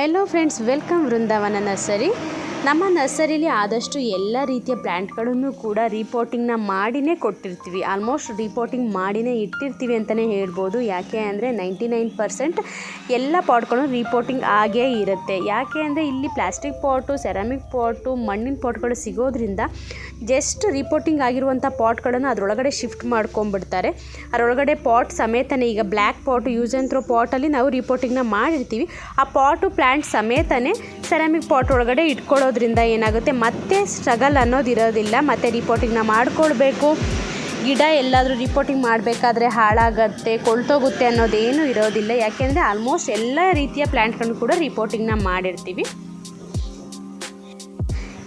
Hello friends, welcome ವೃಂದಾವನ nursery. ನಮ್ಮ ನರ್ಸರಿಲಿ ಆದಷ್ಟು ಎಲ್ಲ ರೀತಿಯ ಪ್ಲ್ಯಾಂಟ್ಗಳನ್ನು ಕೂಡ ರೀಪೋಟಿಂಗ್ನ ಮಾಡಿನೇ ಕೊಟ್ಟಿರ್ತೀವಿ. ಆಲ್ಮೋಸ್ಟ್ ರೀಪೋಟಿಂಗ್ ಮಾಡಿನೇ ಇಟ್ಟಿರ್ತೀವಿ ಅಂತಲೇ ಹೇಳ್ಬೋದು. ಯಾಕೆ ಅಂದರೆ 99% ಎಲ್ಲ ಪಾಟ್ಗಳು ರೀಪೋಟಿಂಗ್ ಆಗೇ ಇರುತ್ತೆ. ಯಾಕೆ ಅಂದರೆ ಇಲ್ಲಿ ಪ್ಲಾಸ್ಟಿಕ್ ಪಾಟು, ಸೆರಾಮಿಕ್ ಪಾಟು, ಮಣ್ಣಿನ ಪಾಟ್ಗಳು ಸಿಗೋದ್ರಿಂದ ಜಸ್ಟ್ ರೀಪೋಟಿಂಗ್ ಆಗಿರುವಂಥ ಪಾಟ್ಗಳನ್ನು ಅದರೊಳಗಡೆ ಶಿಫ್ಟ್ ಮಾಡ್ಕೊಂಡ್ಬಿಡ್ತಾರೆ. ಅದರೊಳಗಡೆ ಪಾಟ್ ಸಮೇತನೇ, ಈಗ black pot, use and throw ಪಾಟಲ್ಲಿ ನಾವು ರೀಪೋಟಿಂಗ್ನ ಮಾಡಿರ್ತೀವಿ. ಆ ಪಾಟು ಪ್ಲ್ಯಾಂಟ್ ಸಮೇತನೇ ಸೆರಾಮಿಕ್ ಪಾಟ್ ಒಳಗಡೆ ಇಟ್ಕೊಳ್ಳೋದ್ರಿಂದ ಏನಾಗುತ್ತೆ, ಮತ್ತೆ ಸ್ಟ್ರಗಲ್ ಅನ್ನೋದು ಇರೋದಿಲ್ಲ. ಮತ್ತು ರೀಪೋಟಿಂಗ್ನ ಮಾಡ್ಕೊಳ್ಬೇಕು, ಗಿಡ ಎಲ್ಲಾದರೂ ರೀಪೋಟಿಂಗ್ ಮಾಡಬೇಕಾದ್ರೆ ಹಾಳಾಗತ್ತೆ, ಕೊಳ್ತೋಗುತ್ತೆ ಅನ್ನೋದೇನು ಇರೋದಿಲ್ಲ. ಯಾಕೆಂದರೆ ಆಲ್ಮೋಸ್ಟ್ ಎಲ್ಲ ರೀತಿಯ ಪ್ಲ್ಯಾಂಟ್ಗಳನ್ನು ಕೂಡ ರೀಪೋಟಿಂಗ್ನ ಮಾಡಿರ್ತೀವಿ.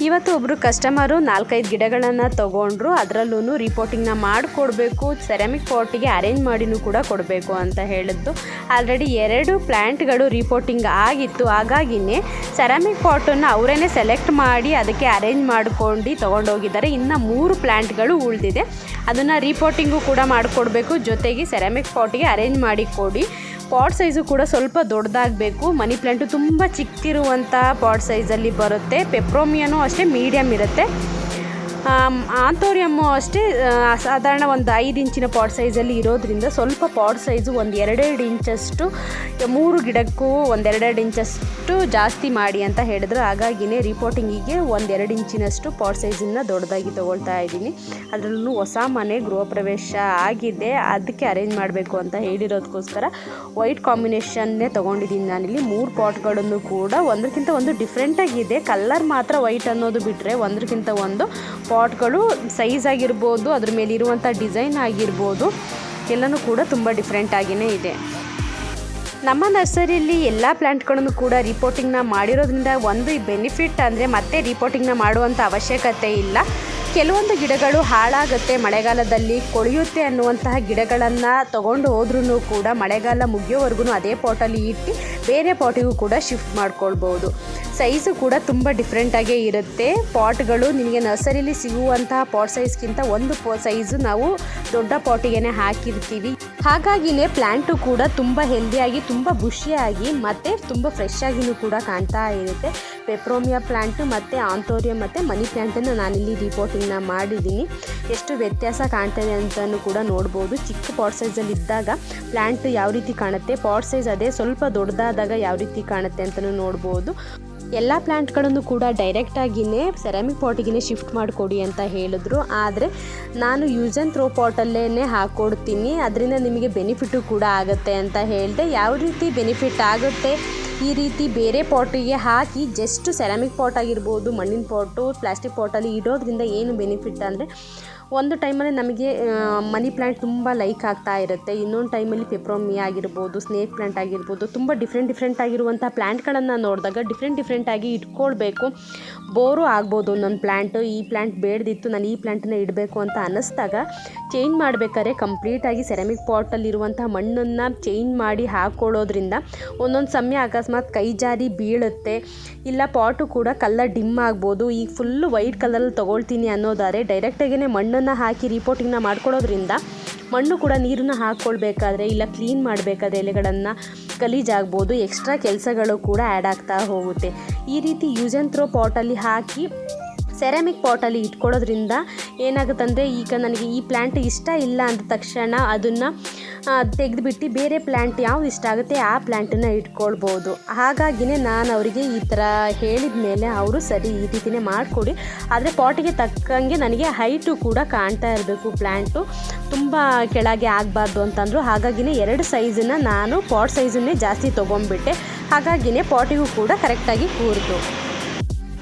ಇವತ್ತು ಒಬ್ಬರು ಕಸ್ಟಮರು 4-5 ಗಿಡಗಳನ್ನು ತೊಗೊಂಡ್ರು. ಅದರಲ್ಲೂ ರೀಪೋಟಿಂಗ್ನ ಮಾಡಿಕೊಡ್ಬೇಕು, ಸೆರಾಮಿಕ್ ಪಾಟಿಗೆ ಅರೇಂಜ್ ಮಾಡಿನೂ ಕೂಡ ಕೊಡಬೇಕು ಅಂತ ಹೇಳಿದ್ದು. ಆಲ್ರೆಡಿ 2 ಪ್ಲ್ಯಾಂಟ್ಗಳು ರೀಪೋಟಿಂಗ್ ಆಗಿತ್ತು. ಹಾಗಾಗಿನೇ ಸೆರಾಮಿಕ್ ಪಾಟನ್ನು ಅವರೇ ಸೆಲೆಕ್ಟ್ ಮಾಡಿ ಅದಕ್ಕೆ ಅರೇಂಜ್ ಮಾಡ್ಕೊಂಡು ತೊಗೊಂಡೋಗಿದ್ದಾರೆ. ಇನ್ನು 3 ಪ್ಲ್ಯಾಂಟ್ಗಳು ಉಳಿದಿದೆ. ಅದನ್ನು ರೀಪೋಟಿಂಗು ಕೂಡ ಮಾಡಿಕೊಡ್ಬೇಕು, ಜೊತೆಗೆ ಸೆರಾಮಿಕ್ ಪಾಟಿಗೆ ಅರೇಂಜ್ ಮಾಡಿ ಕೊಡಿ. ಪಾಟ್ ಸೈಜು ಕೂಡ ಸ್ವಲ್ಪ ದೊಡ್ಡದಾಗಬೇಕು. ಮನಿ ಪ್ಲ್ಯಾಂಟು ತುಂಬ ಚಿಕ್ಕಿರುವಂಥ ಪಾಟ್ ಸೈಜಲ್ಲಿ ಬರುತ್ತೆ. ಪೆಪ್ರೋಮಿಯನೂ ಅಷ್ಟೇ ಮೀಡಿಯಮ್ ಇರುತ್ತೆ. ಆಂಥೋರಿಯಮ್ಮು ಅಷ್ಟೇ ಸಾಧಾರಣ ಒಂದು 5 ಇಂಚಿನ ಪಾಟ್ ಸೈಜಲ್ಲಿ ಇರೋದ್ರಿಂದ ಸ್ವಲ್ಪ ಪಾಟ್ ಸೈಜು ಒಂದು 2-2 ಇಂಚಷ್ಟು, 3 ಗಿಡಕ್ಕೂ 1-2 ಇಂಚಷ್ಟು ಜಾಸ್ತಿ ಮಾಡಿ ಅಂತ ಹೇಳಿದ್ರು. ಹಾಗಾಗಿನೇ ರೀಪೋಟಿಂಗಿಗೆ 1-2 ಇಂಚಿನಷ್ಟು ಪಾಟ್ ಸೈಜನ್ನು ದೊಡ್ಡದಾಗಿ ತೊಗೊಳ್ತಾ ಇದ್ದೀನಿ. ಅದರಲ್ಲೂ ಹೊಸ ಮನೆ ಗೃಹ ಪ್ರವೇಶ ಆಗಿದೆ, ಅದಕ್ಕೆ ಅರೇಂಜ್ ಮಾಡಬೇಕು ಅಂತ ಹೇಳಿರೋದಕ್ಕೋಸ್ಕರ ವೈಟ್ ಕಾಂಬಿನೇಷನ್ನೇ ತೊಗೊಂಡಿದ್ದೀನಿ. ನಾನಿಲ್ಲಿ 3 ಪಾಟ್ಗಳನ್ನು ಕೂಡ ಒಂದಕ್ಕಿಂತ ಒಂದು ಡಿಫ್ರೆಂಟಾಗಿದೆ. ಕಲ್ಲರ್ ಮಾತ್ರ ವೈಟ್ ಅನ್ನೋದು ಬಿಟ್ಟರೆ ಒಂದಕ್ಕಿಂತ ಒಂದು ಪಾಟ್ಗಳು ಸೈಜ್ ಆಗಿರ್ಬೋದು, ಅದ್ರ ಮೇಲೆ ಇರುವಂಥ ಡಿಸೈನ್ ಆಗಿರ್ಬೋದು, ಎಲ್ಲನೂ ಕೂಡ ತುಂಬ ಡಿಫ್ರೆಂಟಾಗಿಯೇ ಇದೆ. ನಮ್ಮ ನರ್ಸರಿಯಲ್ಲಿ ಎಲ್ಲ ಪ್ಲ್ಯಾಂಟ್ಗಳನ್ನು ಕೂಡ ರೀಪೋಟಿಂಗ್ನ ಮಾಡಿರೋದ್ರಿಂದ ಒಂದು ಬೆನಿಫಿಟ್ ಅಂದರೆ ಮತ್ತೆ ರೀಪೋಟಿಂಗ್ನ ಮಾಡುವಂಥ ಅವಶ್ಯಕತೆ ಇಲ್ಲ. ಕೆಲವೊಂದು ಗಿಡಗಳು ಹಾಳಾಗುತ್ತೆ, ಮಳೆಗಾಲದಲ್ಲಿ ಕೊಳೆಯುತ್ತೆ ಅನ್ನುವಂತಹ ಗಿಡಗಳನ್ನು ತೊಗೊಂಡು ಹೋದ್ರೂ ಕೂಡ ಮಳೆಗಾಲ ಮುಗಿಯೋವರೆಗೂ ಅದೇ ಪಾಟಲ್ಲಿ ಇಟ್ಟು ಬೇರೆ ಪಾಟಿಗೂ ಕೂಡ ಶಿಫ್ಟ್ ಮಾಡ್ಕೊಳ್ಬೋದು. ಸೈಜು ಕೂಡ ತುಂಬ ಡಿಫ್ರೆಂಟಾಗೇ ಇರುತ್ತೆ. ಪಾಟ್ಗಳು ನಿಮಗೆ ನರ್ಸರಿಲಿ ಸಿಗುವಂತಹ ಪಾಟ್ ಸೈಜ್ಗಿಂತ ಒಂದು ಸೈಜು ನಾವು ದೊಡ್ಡ ಪಾಟಿಗೆ ಹಾಕಿರ್ತೀವಿ. ಹಾಗಾಗಿನೇ ಪ್ಲ್ಯಾಂಟು ಕೂಡ ತುಂಬ ಹೆಲ್ದಿಯಾಗಿ, ತುಂಬ ಬುಷಿಯಾಗಿ ಮತ್ತು ತುಂಬ ಫ್ರೆಶ್ ಆಗಿಯೂ ಕೂಡ ಕಾಣ್ತಾ ಇರುತ್ತೆ. ಪೆಪ್ರೋಮಿಯಾ ಪ್ಲ್ಯಾಂಟು ಮತ್ತು ಆಂಥೋರಿಯಂ ಮತ್ತು ಮನಿ ಪ್ಲ್ಯಾಂಟನ್ನು ನಾನಿಲ್ಲಿ ರೀಪೋಟಿಂಗ್ನ ಮಾಡಿದ್ದೀನಿ. ಎಷ್ಟು ವ್ಯತ್ಯಾಸ ಕಾಣ್ತದೆ ಅಂತಲೂ ಕೂಡ ನೋಡ್ಬೋದು. ಚಿಕ್ಕ ಪಾಟ್ ಸೈಜಲ್ಲಿ ಇದ್ದಾಗ ಪ್ಲ್ಯಾಂಟ್ ಯಾವ ರೀತಿ ಕಾಣುತ್ತೆ, ಪಾಟ್ ಸೈಜ್ ಅದೇ ಸ್ವಲ್ಪ ದೊಡ್ಡದಾದಾಗ ಯಾವ ರೀತಿ ಕಾಣುತ್ತೆ ಅಂತಲೂ ನೋಡ್ಬೋದು. ಎಲ್ಲ ಪ್ಲ್ಯಾಂಟ್ಗಳನ್ನು ಕೂಡ ಡೈರೆಕ್ಟಾಗಿಯೇ ಸೆರಾಮಿಕ್ ಪಾಟಿಗೆ ಶಿಫ್ಟ್ ಮಾಡಿಕೊಡಿ ಅಂತ ಹೇಳಿದ್ರು. ಆದರೆ ನಾನು ಯೂಸ್ ಆ್ಯಂಡ್ ಥ್ರೋ ಪಾಟಲ್ಲೇ ಹಾಕ್ಕೊಡ್ತೀನಿ, ಅದರಿಂದ ನಿಮಗೆ ಬೆನಿಫಿಟ್ಟು ಕೂಡ ಆಗುತ್ತೆ ಅಂತ ಹೇಳಿದೆ. ಯಾವ ರೀತಿ ಬೆನಿಫಿಟ್ ಆಗುತ್ತೆ, ಈ ರೀತಿ ಬೇರೆ ಪಾಟಿಗೆ ಹಾಕಿ ಜಸ್ಟ್ ಸೆರಾಮಿಕ್ ಪಾಟ್ ಆಗಿರ್ಬೋದು, ಮಣ್ಣಿನ ಪಾಟು, ಪ್ಲಾಸ್ಟಿಕ್ ಪಾಟಲ್ಲಿ ಇಡೋದ್ರಿಂದ ಏನು ಬೆನಿಫಿಟ್ ಅಂದರೆ, ಒಂದು ಟೈಮಲ್ಲಿ ನಮಗೆ ಮನಿ ಪ್ಲ್ಯಾಂಟ್ ತುಂಬ ಲೈಕ್ ಆಗ್ತಾ ಇರುತ್ತೆ, ಇನ್ನೊಂದು ಟೈಮಲ್ಲಿ ಪೆಪ್ರೋಮಿಯಾ ಆಗಿರ್ಬೋದು, ಸ್ನೇಕ್ ಪ್ಲ್ಯಾಂಟ್ ಆಗಿರ್ಬೋದು, ತುಂಬ ಡಿಫ್ರೆಂಟ್ ಆಗಿರುವಂಥ ಪ್ಲ್ಯಾಂಟ್ಗಳನ್ನು ನೋಡಿದಾಗ ಡಿಫ್ರೆಂಟಾಗಿ ಇಟ್ಕೊಳ್ಬೇಕು. ಬೋರು ಆಗ್ಬೋದು ಒಂದೊಂದು ಪ್ಲ್ಯಾಂಟು. ಈ ಪ್ಲ್ಯಾಂಟ್ ಬೇಡದಿತ್ತು, ನಾನು ಈ ಪ್ಲ್ಯಾಂಟನ್ನ ಇಡಬೇಕು ಅಂತ ಅನ್ನಿಸ್ದಾಗ ಚೇಂಜ್ ಮಾಡಬೇಕಾದ್ರೆ ಕಂಪ್ಲೀಟಾಗಿ ಸೆರಾಮಿಕ್ ಪಾಟಲ್ಲಿರುವಂಥ ಮಣ್ಣನ್ನು ಚೇಂಜ್ ಮಾಡಿ ಹಾಕ್ಕೊಳ್ಳೋದ್ರಿಂದ ಒಂದೊಂದು ಸಮಯ ಅಕಸ್ಮಾತ್ ಕೈ ಜಾರಿ ಬೀಳುತ್ತೆ, ಇಲ್ಲ ಪಾಟು ಕೂಡ ಕಲರ್ ಡಿಮ್ ಆಗ್ಬೋದು. ಈಗ ಫುಲ್ಲು ವೈಟ್ ಕಲರಲ್ಲಿ ತೊಗೊಳ್ತೀನಿ ಅನ್ನೋದಾದರೆ ಡೈರೆಕ್ಟಾಗಿಯೇ ಮಣ್ಣನ್ನು ಹಾಕಿ ರೀಪೋಟಿಂಗ್ನ ಮಾಡ್ಕೊಳ್ಳೋದ್ರಿಂದ ಮಣ್ಣು ಕೂಡ ನೀರನ್ನು ಹಾಕ್ಕೊಳ್ಬೇಕಾದ್ರೆ ಇಲ್ಲ ಕ್ಲೀನ್ ಮಾಡಬೇಕಾದ್ರೆ ಎಲೆಗಳನ್ನು ಗಲೀಜಾಗ್ಬೋದು, ಎಕ್ಸ್ಟ್ರಾ ಕೆಲಸಗಳು ಕೂಡ ಆ್ಯಡ್ ಆಗ್ತಾ ಹೋಗುತ್ತೆ. ಈ ರೀತಿ ಯೂಸ್ ಆ್ಯಂಡ್ ಥ್ರೋ ಪಾಟಲ್ಲಿ ಹಾಕಿ ಸೆರಾಮಿಕ್ ಪಾಟಲ್ಲಿ ಇಟ್ಕೊಳ್ಳೋದ್ರಿಂದ ಏನಾಗುತ್ತಂದರೆ, ಈಗ ನನಗೆ ಈ ಪ್ಲ್ಯಾಂಟ್ ಇಷ್ಟ ಇಲ್ಲ ಅಂದ ತಕ್ಷಣ ಅದನ್ನು ತೆಗೆದುಬಿಟ್ಟು ಬೇರೆ ಪ್ಲ್ಯಾಂಟ್ ಯಾವ್ದು ಇಷ್ಟ ಆಗುತ್ತೆ ಆ ಪ್ಲ್ಯಾಂಟನ್ನು ಇಟ್ಕೊಳ್ಬೋದು. ಹಾಗಾಗಿನೇ ನಾನು ಅವರಿಗೆ ಈ ಥರ ಹೇಳಿದ ಮೇಲೆ ಅವರು ಸರಿ ಈ ರೀತಿಯೇ ಮಾಡಿಕೊಡಿ, ಆದರೆ ಪಾಟಿಗೆ ತಕ್ಕಂಗೆ ನನಗೆ ಹೈಟು ಕೂಡ ಕಾಣ್ತಾ ಇರಬೇಕು, ಪ್ಲ್ಯಾಂಟು ತುಂಬ ಕೆಳಗೆ ಆಗಬಾರ್ದು ಅಂತಂದರು. ಹಾಗಾಗಿನೇ 2 ಸೈಜನ್ನು ನಾನು ಪಾಟ್ ಸೈಜನ್ನೇ ಜಾಸ್ತಿ ತೊಗೊಂಡ್ಬಿಟ್ಟೆ. ಹಾಗಾಗಿನೇ ಪಾಟಿಗೂ ಕೂಡ ಕರೆಕ್ಟಾಗಿ ಕೂರಿತು.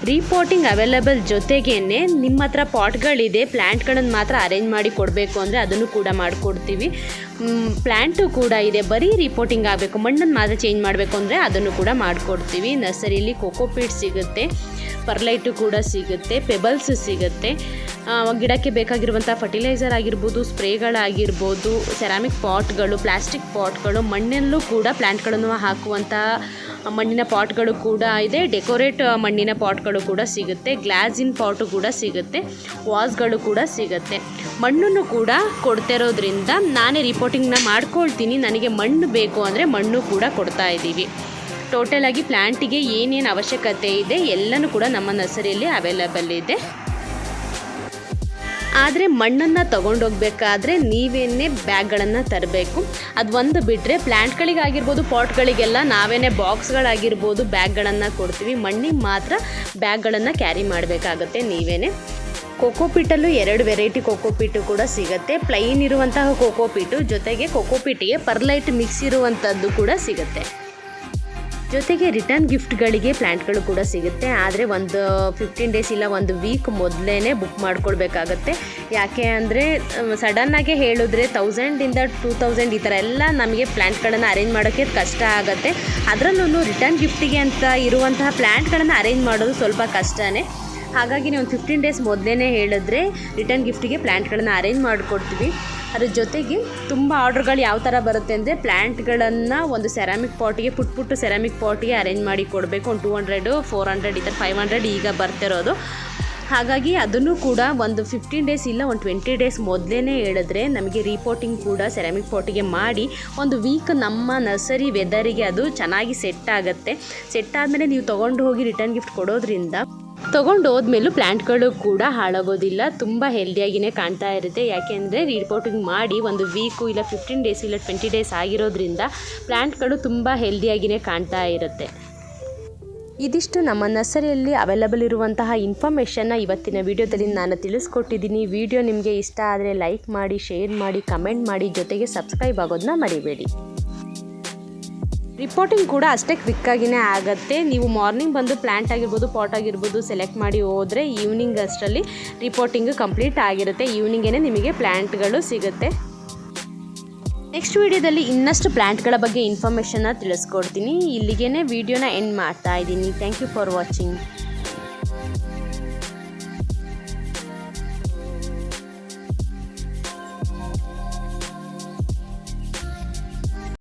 ರೀಪೋಟಿಂಗ್ ಅವೈಲೇಬಲ್ ಜೊತೆಗೇ ನಿಮ್ಮ ಹತ್ರ ಪಾಟ್ಗಳಿದೆ, ಪ್ಲ್ಯಾಂಟ್ಗಳನ್ನು ಮಾತ್ರ ಅರೇಂಜ್ ಮಾಡಿ ಕೊಡಬೇಕು ಅಂದರೆ ಅದನ್ನು ಕೂಡ ಮಾಡಿಕೊಡ್ತೀವಿ. ಪ್ಲ್ಯಾಂಟು ಕೂಡ ಇದೆ, ಬರೀ ರೀಪೋಟಿಂಗ್ ಆಗಬೇಕು, ಮಣ್ಣನ್ನು ಮಾತ್ರ ಚೇಂಜ್ ಮಾಡಬೇಕು ಅಂದರೆ ಅದನ್ನು ಕೂಡ ಮಾಡಿಕೊಡ್ತೀವಿ. ನರ್ಸರಿಯಲ್ಲಿ ಕೋಕೋಪೀಟ್ ಸಿಗುತ್ತೆ, ಪರ್ಲೈಟು ಕೂಡ ಸಿಗುತ್ತೆ, ಪೆಬಲ್ಸ್ ಸಿಗುತ್ತೆ. ಗಿಡಕ್ಕೆ ಬೇಕಾಗಿರುವಂಥ ಫರ್ಟಿಲೈಸರ್ ಆಗಿರ್ಬೋದು, ಸ್ಪ್ರೇಗಳಾಗಿರ್ಬೋದು, ಸೆರಾಮಿಕ್ ಪಾಟ್ಗಳು, ಪ್ಲಾಸ್ಟಿಕ್ ಪಾಟ್ಗಳು, ಮಣ್ಣಲ್ಲೂ ಕೂಡ ಪ್ಲ್ಯಾಂಟ್ಗಳನ್ನು ಹಾಕುವಂಥ ಮಣ್ಣಿನ ಪಾಟ್ಗಳು ಕೂಡ ಇದೆ, ಡೆಕೋರೇಟ್ ಮಣ್ಣಿನ ಪಾಟ್ಗಳು ಕೂಡ ಸಿಗುತ್ತೆ, ಗ್ಲಾಸಿನ ಪಾಟು ಕೂಡ ಸಿಗುತ್ತೆ, ವಾಸ್ಗಳು ಕೂಡ ಸಿಗುತ್ತೆ. ಮಣ್ಣನ್ನು ಕೂಡ ಕೊಡ್ತಿರೋದ್ರಿಂದ ನಾನೇ ರಿಪೋರ್ಟಿಂಗ್ನ ಮಾಡ್ಕೊಳ್ತೀನಿ. ನನಗೆ ಮಣ್ಣು ಬೇಕು ಅಂದರೆ ಮಣ್ಣು ಕೂಡ ಕೊಡ್ತಾ ಇದ್ದೀವಿ. ಟೋಟಲ್ ಆಗಿ ಪ್ಲ್ಯಾಂಟಿಗೆ ಏನೇನು ಅವಶ್ಯಕತೆ ಇದೆ ಎಲ್ಲನೂ ಕೂಡ ನಮ್ಮ ನರ್ಸರಿಯಲ್ಲಿ ಅವೈಲಬಲ್ ಇದೆ. ಆದರೆ ಮಣ್ಣನ್ನು ತೊಗೊಂಡೋಗ್ಬೇಕಾದ್ರೆ ನೀವೇನೇ ಬ್ಯಾಗ್ಗಳನ್ನು ತರಬೇಕು. ಅದು ಒಂದು ಬಿಟ್ಟರೆ ಪ್ಲ್ಯಾಂಟ್ಗಳಿಗಾಗಿರ್ಬೋದು ಪಾಟ್ಗಳಿಗೆಲ್ಲ ನಾವೇನೇ ಬಾಕ್ಸ್ಗಳಾಗಿರ್ಬೋದು ಬ್ಯಾಗ್ಗಳನ್ನು ಕೊಡ್ತೀವಿ. ಮಣ್ಣಿಗೆ ಮಾತ್ರ ಬ್ಯಾಗ್ಗಳನ್ನು ಕ್ಯಾರಿ ಮಾಡಬೇಕಾಗತ್ತೆ ನೀವೇನೇ. ಕೋಕೋಪೀಟಲ್ಲೂ 2 ವೆರೈಟಿ ಕೋಕೋಪೀಟು ಕೂಡ ಸಿಗುತ್ತೆ. ಪ್ಲೈನ್ ಇರುವಂತಹ ಕೋಕೋಪೀಟು ಜೊತೆಗೆ ಕೋಕೋಪೀಟಿಗೆ ಪರ್ಲೈಟ್ ಮಿಕ್ಸ್ ಇರುವಂಥದ್ದು ಕೂಡ ಸಿಗುತ್ತೆ. ಜೊತೆಗೆ ರಿಟರ್ನ್ ಗಿಫ್ಟ್ಗಳಿಗೆ ಪ್ಲ್ಯಾಂಟ್ಗಳು ಕೂಡ ಸಿಗುತ್ತೆ. ಆದರೆ ಒಂದು 15 ಡೇಸ್ ಇಲ್ಲ 1 ವೀಕ್ ಮೊದಲೇ ಬುಕ್ ಮಾಡ್ಕೊಳ್ಬೇಕಾಗತ್ತೆ. ಯಾಕೆ ಅಂದರೆ ಸಡನ್ನಾಗೆ ಹೇಳಿದ್ರೆ 1000ಇಂದ 2000 ಈ ಥರ ಎಲ್ಲ ನಮಗೆ ಪ್ಲ್ಯಾಂಟ್ಗಳನ್ನು ಅರೇಂಜ್ ಮಾಡೋಕ್ಕೆ ಕಷ್ಟ ಆಗುತ್ತೆ. ಅದರಲ್ಲೂ ರಿಟರ್ನ್ ಗಿಫ್ಟಿಗೆ ಅಂತ ಇರುವಂತಹ ಪ್ಲ್ಯಾಂಟ್ಗಳನ್ನು ಅರೇಂಜ್ ಮಾಡೋದು ಸ್ವಲ್ಪ ಕಷ್ಟನೇ. ಹಾಗಾಗಿ ನೀವು 15 ಡೇಸ್ ಮೊದಲೇ ಹೇಳಿದ್ರೆ ರಿಟರ್ನ್ ಗಿಫ್ಟಿಗೆ ಪ್ಲ್ಯಾಂಟ್ಗಳನ್ನು ಅರೇಂಜ್ ಮಾಡಿಕೊಡ್ತೀವಿ. ಅದ್ರ ಜೊತೆಗೆ ತುಂಬ ಆರ್ಡ್ರ್ಗಳು ಯಾವ ಥರ ಬರುತ್ತೆ ಅಂದರೆ ಪ್ಲ್ಯಾಂಟ್ಗಳನ್ನು ಒಂದು ಸೆರಾಮಿಕ್ ಪಾಟಿಗೆ ಪುಟ್ಟ ಸೆರಾಮಿಕ್ ಪಾಟಿಗೆ ಅರೇಂಜ್ ಮಾಡಿ ಕೊಡಬೇಕು. ಒಂದು 200 400 ಈ ಥರ 500 ಈಗ ಬರ್ತಿರೋದು. ಹಾಗಾಗಿ ಅದನ್ನು ಕೂಡ ಒಂದು 15 ಡೇಸ್ ಇಲ್ಲ 20 ಡೇಸ್ ಮೊದಲೇ ಹೇಳಿದ್ರೆ ನಮಗೆ ರೀಪೋಟಿಂಗ್ ಕೂಡ ಸೆರಾಮಿಕ್ ಪಾಟಿಗೆ ಮಾಡಿ 1 ವೀಕ್ ನಮ್ಮ ನರ್ಸರಿ ವೆದರಿಗೆ ಅದು ಚೆನ್ನಾಗಿ ಸೆಟ್ ಆಗುತ್ತೆ. ಸೆಟ್ ಆದಮೇಲೆ ನೀವು ತೊಗೊಂಡು ಹೋಗಿ ರಿಟರ್ನ್ ಗಿಫ್ಟ್ ಕೊಡೋದ್ರಿಂದ ತೊಗೊಂಡು ಹೋದ್ಮೇಲೂ ಪ್ಲ್ಯಾಂಟ್ಗಳು ಕೂಡ ಹಾಳಾಗೋದಿಲ್ಲ. ತುಂಬ ಹೆಲ್ದಿಯಾಗಿಯೇ ಕಾಣ್ತಾ ಇರುತ್ತೆ. ಯಾಕೆಂದರೆ ರಿಪೋರ್ಟಿಂಗ್ ಮಾಡಿ 1 ವೀಕು ಇಲ್ಲ 15 ಡೇಸ್ ಇಲ್ಲ 20 ಡೇಸ್ ಆಗಿರೋದ್ರಿಂದ ಪ್ಲ್ಯಾಂಟ್ಗಳು ತುಂಬ ಹೆಲ್ದಿಯಾಗಿಯೇ ಕಾಣ್ತಾ ಇರುತ್ತೆ. ಇದಿಷ್ಟು ನಮ್ಮ ನರ್ಸರಿಯಲ್ಲಿ ಅವೈಲಬಲ್ ಇರುವಂತಹ ಇನ್ಫಾರ್ಮೇಷನ್ನ ಇವತ್ತಿನ ವಿಡಿಯೋದಲ್ಲಿ ನಾನು ತಿಳಿಸ್ಕೊಟ್ಟಿದ್ದೀನಿ. ವಿಡಿಯೋ ನಿಮಗೆ ಇಷ್ಟ ಆದರೆ ಲೈಕ್ ಮಾಡಿ, ಶೇರ್ ಮಾಡಿ, ಕಮೆಂಟ್ ಮಾಡಿ, ಜೊತೆಗೆ ಸಬ್ಸ್ಕ್ರೈಬ್ ಆಗೋದನ್ನ ಮರಿಬೇಡಿ. ರಿಪೋರ್ಟಿಂಗ್ ಕೂಡ ಅಷ್ಟೇ ಕ್ವಿಕ್ಕಾಗಿಯೇ ಆಗುತ್ತೆ. ನೀವು ಮಾರ್ನಿಂಗ್ ಬಂದು ಪ್ಲ್ಯಾಂಟ್ ಆಗಿರ್ಬೋದು ಪಾಟ್ ಆಗಿರ್ಬೋದು ಸೆಲೆಕ್ಟ್ ಮಾಡಿ ಹೋದರೆ ಈವ್ನಿಂಗ್ ಅಷ್ಟರಲ್ಲಿ ರಿಪೋರ್ಟಿಂಗ್ ಕಂಪ್ಲೀಟ್ ಆಗಿರುತ್ತೆ. ಈವ್ನಿಂಗೇ ನಿಮಗೆ ಪ್ಲ್ಯಾಂಟ್ಗಳು ಸಿಗುತ್ತೆ. ನೆಕ್ಸ್ಟ್ ವಿಡಿಯೋದಲ್ಲಿ ಇನ್ನಷ್ಟು ಪ್ಲ್ಯಾಂಟ್ಗಳ ಬಗ್ಗೆ ಇನ್ಫಾರ್ಮೇಷನ್ನ ತಿಳಿಸ್ಕೊಡ್ತೀನಿ. ಇಲ್ಲಿಗೇ ವಿಡಿಯೋನ ಎಂಡ್ ಮಾಡ್ತಾ ಇದ್ದೀನಿ. Thank you for watching.